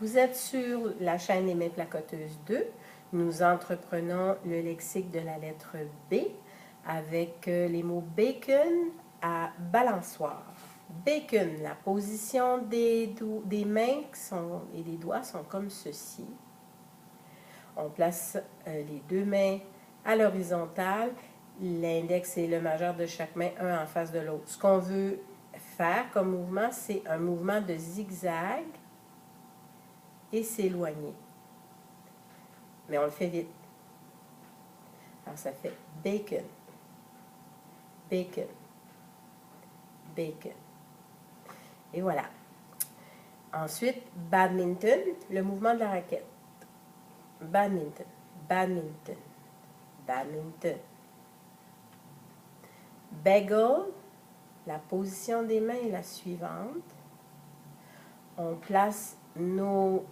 Vous êtes sur la chaîne Les Mains Placoteuses 2. Nous entreprenons le lexique de la lettre B avec les mots bacon à balançoire. Bacon, la position des mains et des doigts sont comme ceci. On place les deux mains à l'horizontale, l'index et le majeur de chaque main, un en face de l'autre. Ce qu'on veut faire comme mouvement, c'est un mouvement de zigzag et s'éloigner. Mais on le fait vite. Alors, ça fait bacon, bacon, bacon. Et voilà. Ensuite, badminton, le mouvement de la raquette. Badminton, badminton, badminton. Bagel, la position des mains est la suivante. On place nos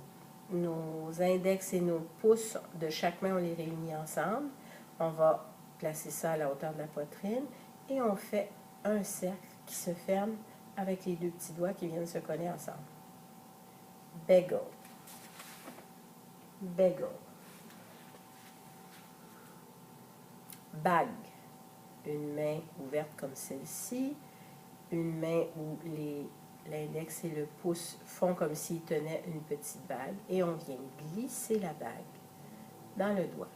index et nos pouces de chaque main, on les réunit ensemble. On va placer ça à la hauteur de la poitrine et on fait un cercle qui se ferme avec les deux petits doigts qui viennent se coller ensemble. Bagel. Bagel. Bag. Une main ouverte comme celle-ci. Une main où l'index et le pouce font comme s'ils tenaient une petite bague. Et on vient glisser la bague dans le doigt.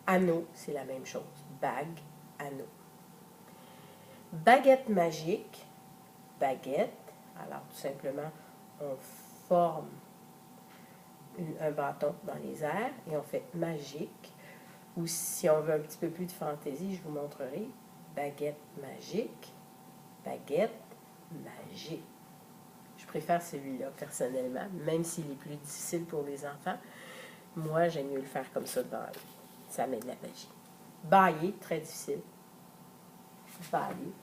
Anneau, c'est la même chose. Bague, anneau. Baguette magique. Baguette. Alors, tout simplement, on forme un bâton dans les airs et on fait magique. Ou si on veut un petit peu plus de fantaisie, je vous montrerai. Baguette magique. Baguette magique. Je préfère celui-là, personnellement, même s'il est plus difficile pour les enfants. Moi, j'aime mieux le faire comme ça devant eux. Ça met de la magie. Bailler, très difficile. Bailler.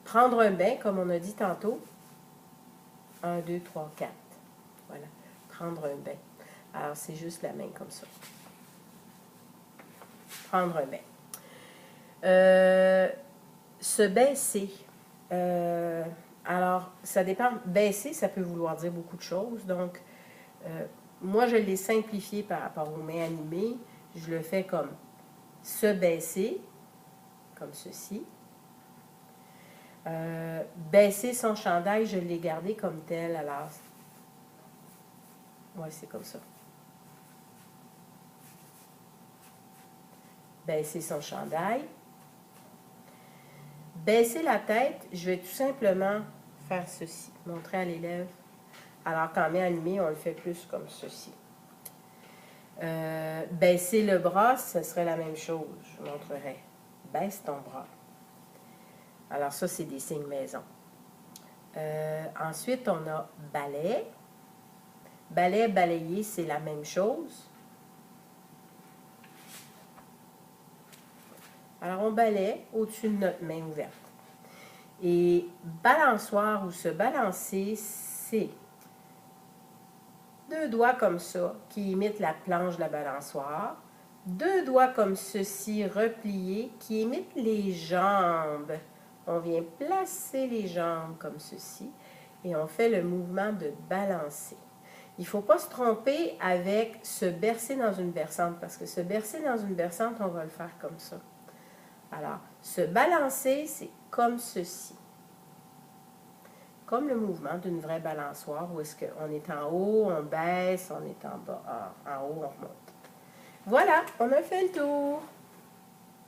Prendre un bain, comme on a dit tantôt. 1, 2, 3, 4. Voilà. Prendre un bain. Alors, c'est juste la main comme ça. Prendre un bain. Se baisser. Alors, ça dépend. Baisser, ça peut vouloir dire beaucoup de choses. Donc, moi, je l'ai simplifié par rapport aux mains animées. Je le fais comme se baisser, comme ceci. Baisser son chandail, je l'ai gardé comme tel. Alors, ouais, c'est comme ça. Baisser son chandail. Baisser la tête, je vais tout simplement faire ceci, montrer à l'élève. Alors qu'en main animée, on le fait plus comme ceci. Baisser le bras, ce serait la même chose. Je vous montrerai. Baisse ton bras. Alors ça, c'est des signes maison. Ensuite, on a balai. Balai, balayer, c'est la même chose. Alors, on balaie au-dessus de notre main ouverte. Et balançoire ou se balancer, c'est deux doigts comme ça qui imitent la planche de la balançoire. Deux doigts comme ceci repliés qui imitent les jambes. On vient placer les jambes comme ceci et on fait le mouvement de balancer. Il ne faut pas se tromper avec se bercer dans une berçante parce que se bercer dans une berçante, on va le faire comme ça. Alors, se balancer, c'est comme ceci. Comme le mouvement d'une vraie balançoire où est-ce qu'on est en haut, on baisse, on est en bas, en haut, on remonte. Voilà, on a fait le tour.